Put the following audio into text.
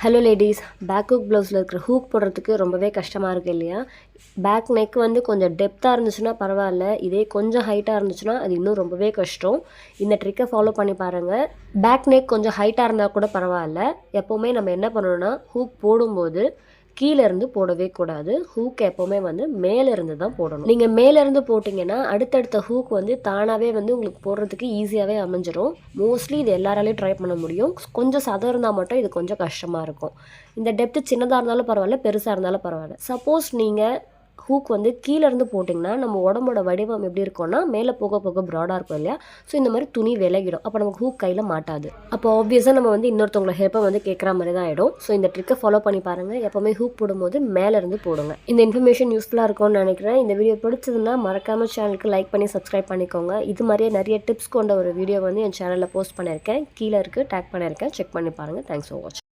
Hello ladies, back hook ப்ளவுஸில் இருக்கிற hook போடுறதுக்கு ரொம்பவே கஷ்டமாக இருக்குது இல்லையா? பேக் நெக் வந்து கொஞ்சம் டெப்த்தாக இருந்துச்சுன்னா பரவாயில்ல, இதே கொஞ்சம் ஹைட்டாக இருந்துச்சுன்னா அது இன்னும் ரொம்பவே கஷ்டம். இந்த ட்ரிக்கை ஃபாலோ பண்ணி பாருங்கள். பேக் நெக் கொஞ்சம் ஹைட்டாக இருந்தால் கூட பரவாயில்ல. எப்போவுமே நம்ம என்ன பண்ணணும்னா, ஹூக் போடும்போது கீழேருந்து போடவே கூடாது. ஹூக் எப்போவுமே வந்து மேலேருந்து தான் போடணும். நீங்கள் மேலேருந்து போட்டிங்கன்னா அடுத்தடுத்த ஹூக் வந்து தானாகவே வந்து உங்களுக்கு போடுறதுக்கு ஈஸியாகவே அமைஞ்சிரும். மோஸ்ட்லி இது எல்லாராலையும் ட்ரை பண்ண முடியும். கொஞ்சம் சதம் இருந்தால் மட்டும் இது கொஞ்சம் கஷ்டமாக இருக்கும். இந்த டெப்த்து சின்னதாக இருந்தாலும் பரவாயில்ல, பெருசாக இருந்தாலும் பரவாயில்ல. சப்போஸ் நீங்கள் ஹூக் வந்து கீழேருந்து போட்டிங்கன்னா நம்ம உடம்போட வடிவம் எப்படி இருக்கும்னா மேலே போக போக ப்ராடாக இருக்கும் இல்லையா? ஸோ இந்த மாதிரி துணி விலகிடும். அப்போ நமக்கு ஹூக் கையில் மாட்டாது. அப்போ ஆப்வியஸாக நம்ம வந்து இன்னொருத்தவங்கள ஹெல்ப்பை வந்து கேட்குற மாதிரி தான் ஆகிடும். ஸோ இந்த ட்ரிக்கை ஃபாலோ பண்ணி பாருங்கள். எப்போவுமே ஹூக் போடும்போது மேலேருந்து போடுங்க. இந்த இன்ஃபர்மேஷன் யூஸ்ஃபுல்லாக இருக்கும்னு நினைக்கிறேன். இந்த வீடியோ பிடிச்சதுன்னா மறக்காமல் சேனலுக்கு லைக் பண்ணி சப்ஸ்கிரைப் பண்ணிக்கோங்க. இது மாதிரியே நிறைய டிப்ஸ் கொண்ட ஒரு வீடியோ வந்து என் சேனலில் போஸ்ட் பண்ணியிருக்கேன். கீழே இருக்குது, டேக் பண்ணியிருக்கேன். செக் பண்ணி பாருங்கள். தேங்க்ஸ் ஃபார் வாட்சிங்.